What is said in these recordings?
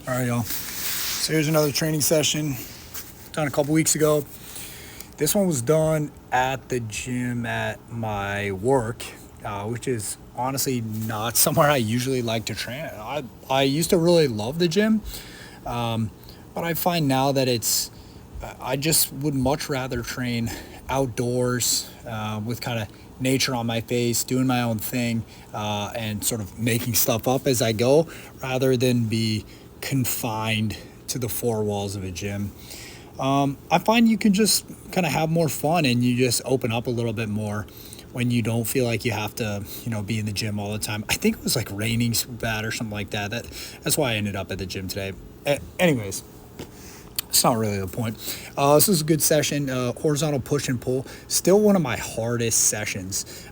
All right, y'all. So here's another training session done a couple weeks ago. This one was done at the gym at my work, which is honestly not somewhere I usually like to train. I used to really love the gym, but I find now that I just would much rather train outdoors with kind of nature on my face, doing my own thing, and sort of making stuff up as I go, rather than be confined to the four walls of a gym. I find you can just kind of have more fun and you just open up a little bit more when you don't feel like you have to, be in the gym all the time. I think it was like raining so bad or something like that. That's why I ended up at the gym today. Anyways, it's not really the point. This is a good session. Horizontal push and pull. Still one of my hardest sessions.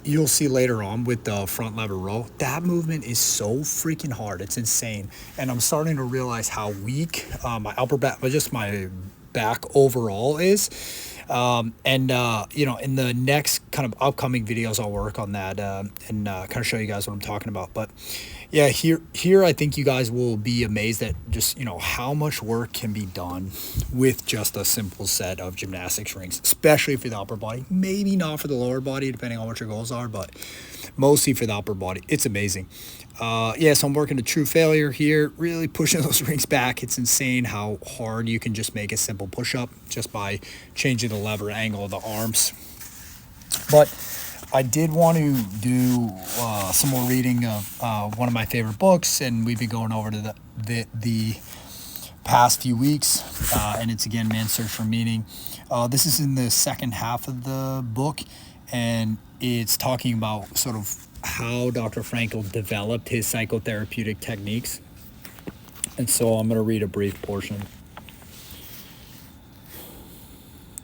You'll see later on with the front lever row, that movement is so freaking hard. It's insane. And I'm starting to realize how weak my upper back, but just my back overall is. In the next kind of upcoming videos, I'll work on that and kind of show you guys what I'm talking about. But yeah, here I think you guys will be amazed at just, how much work can be done with just a simple set of gymnastics rings, especially for the upper body. Maybe not for the lower body, depending on what your goals are, but mostly for the upper body. It's amazing. So I'm working to true failure here, really pushing those rings back. It's insane how hard you can just make a simple push-up just by changing the lever angle of the arms. But I did want to do some more reading of one of my favorite books, and we've been going over to the past few weeks, and it's again Man's Search for Meaning. This is in the second half of the book, and it's talking about sort of how Dr. Frankl developed his psychotherapeutic techniques. And so I'm going to read a brief portion.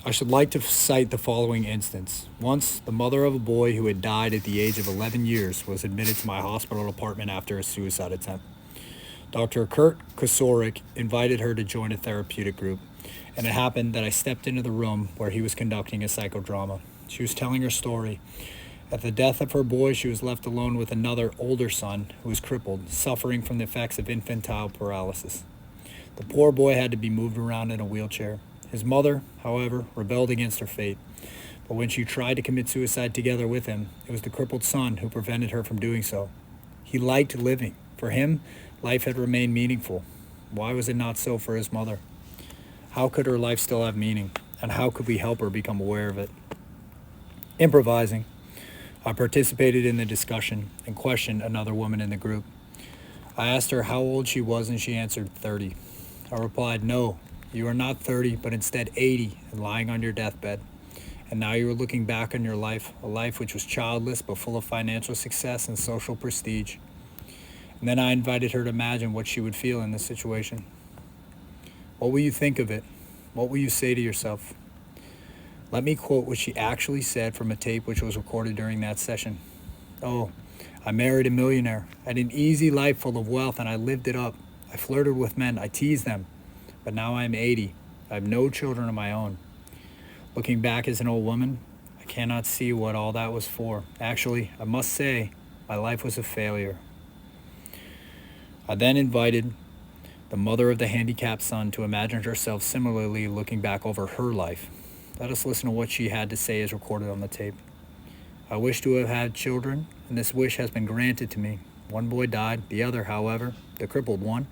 I should like to cite the following instance. Once, the mother of a boy who had died at the age of 11 years was admitted to my hospital department after a suicide attempt. Dr. Kurt Kosorik invited her to join a therapeutic group, and it happened that I stepped into the room where he was conducting a psychodrama. She was telling her story. At the death of her boy, she was left alone with another older son who was crippled, suffering from the effects of infantile paralysis. The poor boy had to be moved around in a wheelchair. His mother, however, rebelled against her fate. But when she tried to commit suicide together with him, it was the crippled son who prevented her from doing so. He liked living. For him, life had remained meaningful. Why was it not so for his mother? How could her life still have meaning? And how could we help her become aware of it? Improvising, I participated in the discussion and questioned another woman in the group. I asked her how old she was, and she answered 30. I replied, "No, you are not 30, but instead 80 and lying on your deathbed. And now you are looking back on your life, a life which was childless but full of financial success and social prestige." And then I invited her to imagine what she would feel in this situation. What will you think of it? What will you say to yourself? Let me quote what she actually said from a tape which was recorded during that session. "Oh, I married a millionaire. I had an easy life full of wealth, and I lived it up. I flirted with men. I teased them. But now I am 80. I have no children of my own. Looking back as an old woman, I cannot see what all that was for. Actually, I must say, my life was a failure." I then invited the mother of the handicapped son to imagine herself similarly looking back over her life. Let us listen to what she had to say as recorded on the tape. "I wish to have had children, and this wish has been granted to me. One boy died. The other, however, the crippled one,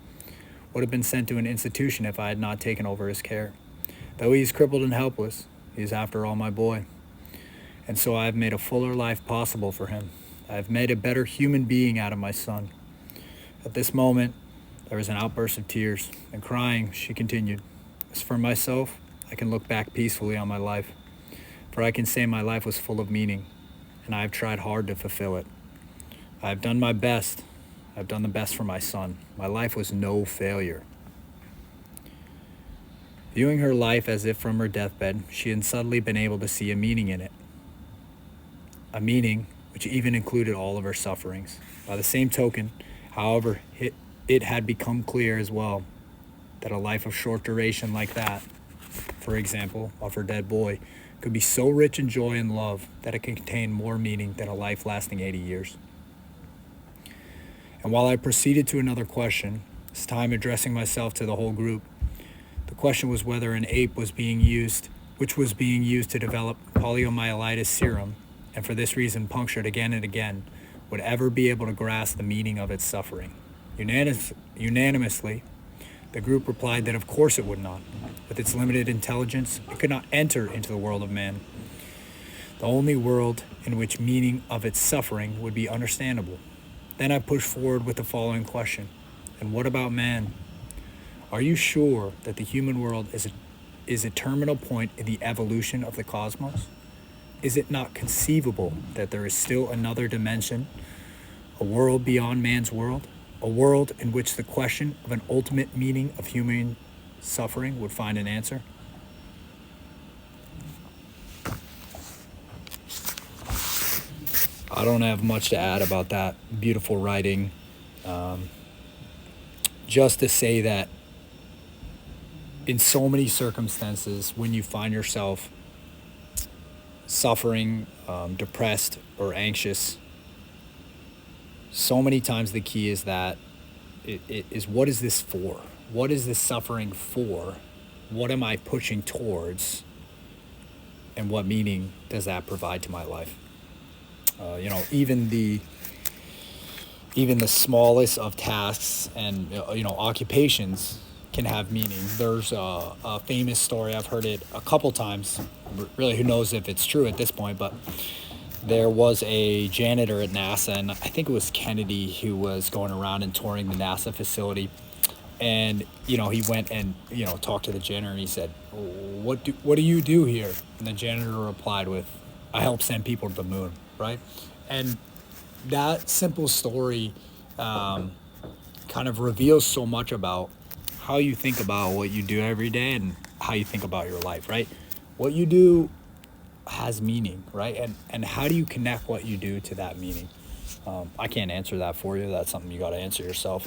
would have been sent to an institution if I had not taken over his care. Though he is crippled and helpless, he is after all my boy. And so I have made a fuller life possible for him. I have made a better human being out of my son." At this moment, there was an outburst of tears, and crying, she continued, "As for myself, I can look back peacefully on my life, for I can say my life was full of meaning, and I have tried hard to fulfill it. I have done my best. I have done the best for my son. My life was no failure." Viewing her life as if from her deathbed, she had suddenly been able to see a meaning in it. A meaning which even included all of her sufferings. By the same token, however, it had become clear as well that a life of short duration like that, for example, of her dead boy, could be so rich in joy and love that it can contain more meaning than a life lasting 80 years. And while I proceeded to another question, this time addressing myself to the whole group, the question was whether an ape was being used, which was being used to develop poliomyelitis serum, and for this reason punctured again and again, would ever be able to grasp the meaning of its suffering. Unanimously, the group replied that of course it would not. With its limited intelligence, it could not enter into the world of man, the only world in which meaning of its suffering would be understandable. Then I pushed forward with the following question: and what about man? Are you sure that the human world is a terminal point in the evolution of the cosmos? Is it not conceivable that there is still another dimension, a world beyond man's world, a world in which the question of an ultimate meaning of human suffering would find an answer? I don't have much to add about that beautiful writing. Just to say that in so many circumstances, when you find yourself suffering, depressed, or anxious, so many times the key is that it is, what is this for? What is this suffering for? What am I pushing towards? And what meaning does that provide to my life? Even the smallest of tasks and occupations can have meaning. There's a famous story, I've heard it a couple times, really who knows if it's true at this point, but there was a janitor at NASA, and I think it was Kennedy, who was going around and touring the NASA facility, and he went and talked to the janitor, and he said, what do you do here? And the janitor replied with, I help send people to the moon, right? And that simple story kind of reveals so much about how you think about what you do every day and how you think about your life, right? What you do has meaning, right? And how do you connect what you do to that meaning? I can't answer that for you. That's something you got to answer yourself.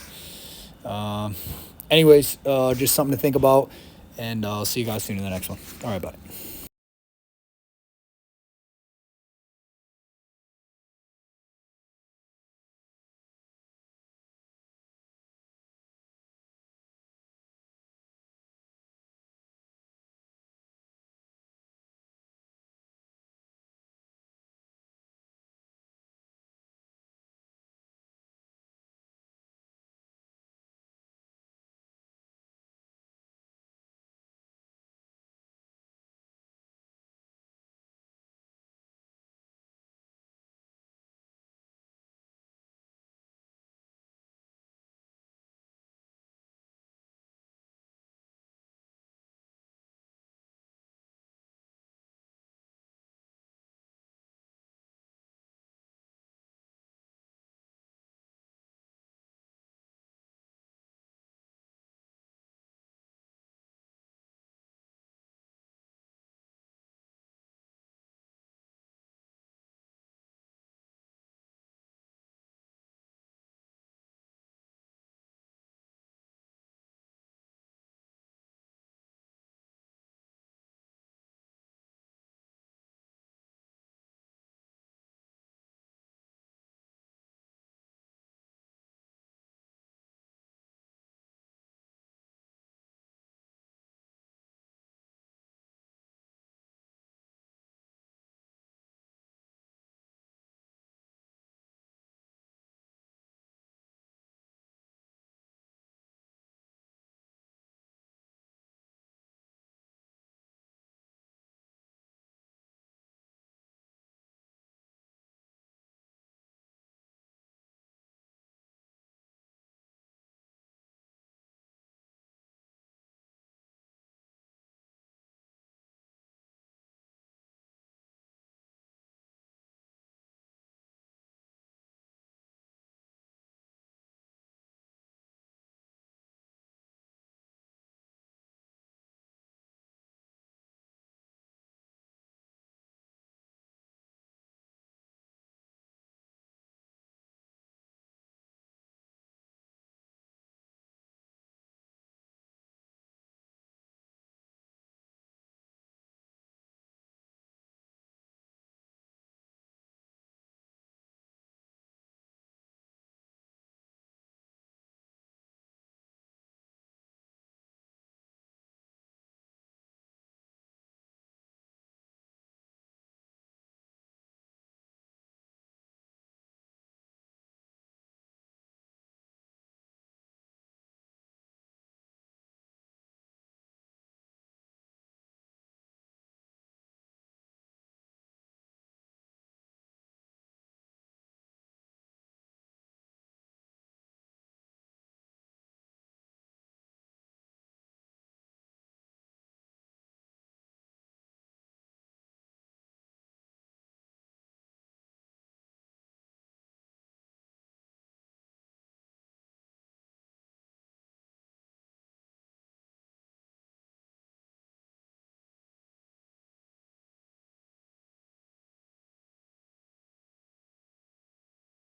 Anyways, just something to think about, and I'll see you guys soon in the next one. All right, bye.